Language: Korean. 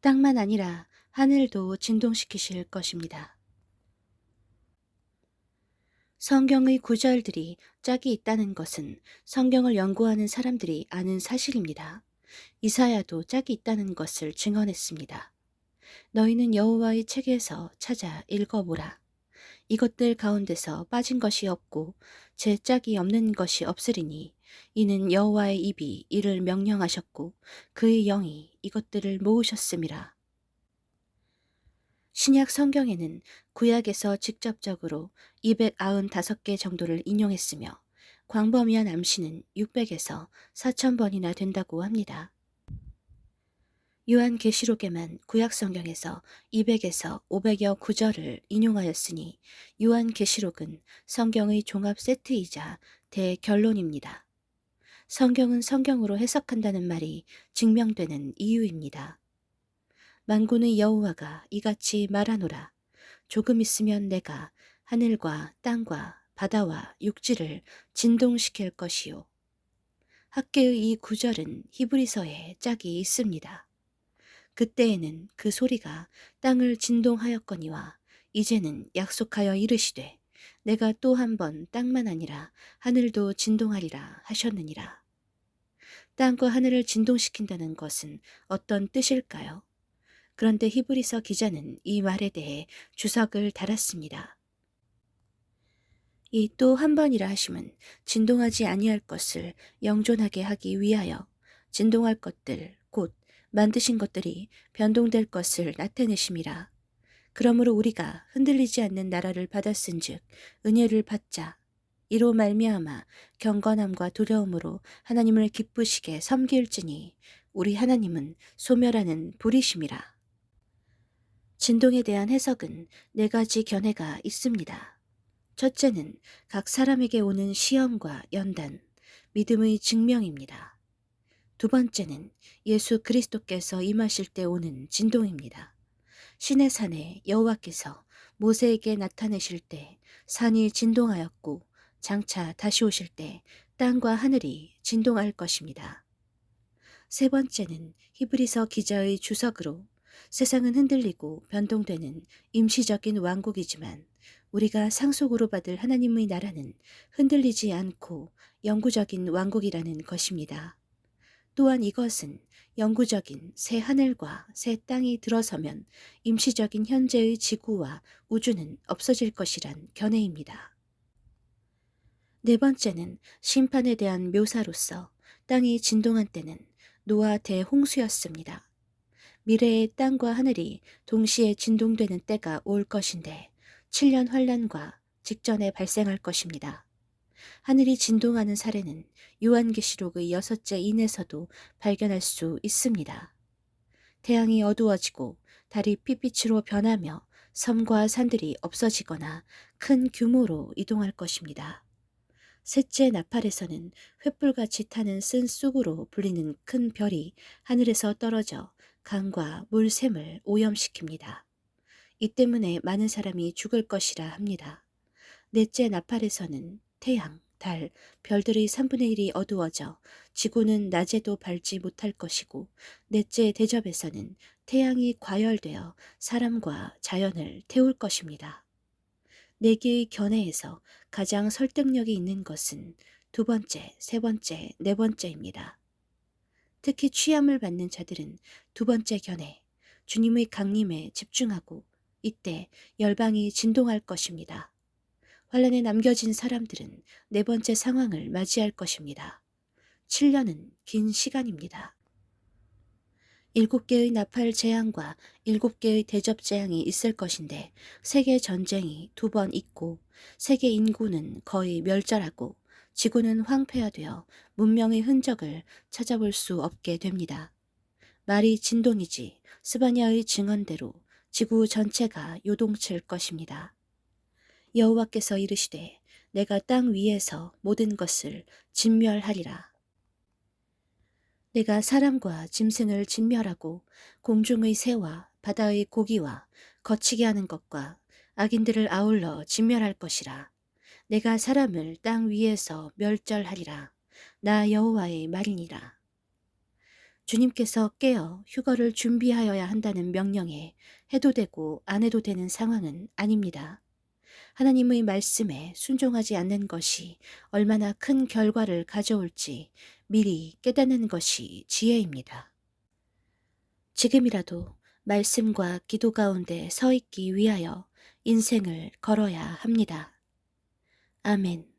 땅만 아니라 하늘도 진동시키실 것입니다. 성경의 구절들이 짝이 있다는 것은 성경을 연구하는 사람들이 아는 사실입니다. 이사야도 짝이 있다는 것을 증언했습니다. 너희는 여호와의 책에서 찾아 읽어보라. 이것들 가운데서 빠진 것이 없고 제 짝이 없는 것이 없으리니 이는 여호와의 입이 이를 명령하셨고 그의 영이 이것들을 모으셨음이라. 신약 성경에는 구약에서 직접적으로 295개 정도를 인용했으며 광범위한 암시는 600에서 4000번이나 된다고 합니다. 요한계시록에만 구약 성경에서 200에서 500여 구절을 인용하였으니 요한계시록은 성경의 종합 세트이자 대결론입니다. 성경은 성경으로 해석한다는 말이 증명되는 이유입니다. 만군의 여호와가 이같이 말하노라. 조금 있으면 내가 하늘과 땅과 바다와 육지를 진동시킬 것이요. 학계의 이 구절은 히브리서에 짝이 있습니다. 그때에는 그 소리가 땅을 진동하였거니와 이제는 약속하여 이르시되 내가 또 한 번 땅만 아니라 하늘도 진동하리라 하셨느니라. 땅과 하늘을 진동시킨다는 것은 어떤 뜻일까요? 그런데 히브리서 기자는 이 말에 대해 주석을 달았습니다. 이 또 한 번이라 하심은 진동하지 아니할 것을 영존하게 하기 위하여 진동할 것들 곧 만드신 것들이 변동될 것을 나타내심이라. 그러므로 우리가 흔들리지 않는 나라를 받았은즉 은혜를 받자. 이로 말미암아 경건함과 두려움으로 하나님을 기쁘시게 섬길지니 우리 하나님은 소멸하는 불이심이라. 진동에 대한 해석은 네 가지 견해가 있습니다. 첫째는 각 사람에게 오는 시험과 연단, 믿음의 증명입니다. 두 번째는 예수 그리스도께서 임하실 때 오는 진동입니다. 시내 산에 여호와께서 모세에게 나타내실 때 산이 진동하였고 장차 다시 오실 때 땅과 하늘이 진동할 것입니다. 세 번째는 히브리서 기자의 주석으로 세상은 흔들리고 변동되는 임시적인 왕국이지만 우리가 상속으로 받을 하나님의 나라는 흔들리지 않고 영구적인 왕국이라는 것입니다. 또한 이것은 영구적인 새 하늘과 새 땅이 들어서면 임시적인 현재의 지구와 우주는 없어질 것이란 견해입니다. 네 번째는 심판에 대한 묘사로서 땅이 진동한 때는 노아 대홍수였습니다. 미래의 땅과 하늘이 동시에 진동되는 때가 올 것인데 7년 환란과 직전에 발생할 것입니다. 하늘이 진동하는 사례는 요한계시록의 6째 인에서도 발견할 수 있습니다. 태양이 어두워지고 달이 핏빛으로 변하며 섬과 산들이 없어지거나 큰 규모로 이동할 것입니다. 셋째 나팔에서는 횃불같이 타는 쓴 쑥으로 불리는 큰 별이 하늘에서 떨어져 강과 물샘을 오염시킵니다. 이 때문에 많은 사람이 죽을 것이라 합니다. 넷째 나팔에서는 태양, 달, 별들의 3분의 1이 어두워져 지구는 낮에도 밝지 못할 것이고 넷째 대접에서는 태양이 과열되어 사람과 자연을 태울 것입니다. 네 개의 견해에서 가장 설득력이 있는 것은 두 번째, 세 번째, 네 번째입니다. 특히 취함을 받는 자들은 두 번째 견해, 주님의 강림에 집중하고 이때 열방이 진동할 것입니다. 환란에 남겨진 사람들은 네 번째 상황을 맞이할 것입니다. 7년은 긴 시간입니다. 7개의 나팔 재앙과 7개의 대접 재앙이 있을 것인데 세계 전쟁이 2번 있고 세계 인구는 거의 멸절하고 지구는 황폐화되어 문명의 흔적을 찾아볼 수 없게 됩니다. 말이 진동이지 스바냐의 증언대로 지구 전체가 요동칠 것입니다. 여호와께서 이르시되 내가 땅 위에서 모든 것을 진멸하리라. 내가 사람과 짐승을 진멸하고 공중의 새와 바다의 고기와 거치게 하는 것과 악인들을 아울러 진멸할 것이라. 내가 사람을 땅 위에서 멸절하리라. 나 여호와의 말이니라. 주님께서 깨어 휴거를 준비하여야 한다는 명령에 해도 되고 안 해도 되는 상황은 아닙니다. 하나님의 말씀에 순종하지 않는 것이 얼마나 큰 결과를 가져올지 미리 깨닫는 것이 지혜입니다. 지금이라도 말씀과 기도 가운데 서 있기 위하여 인생을 걸어야 합니다. 아멘.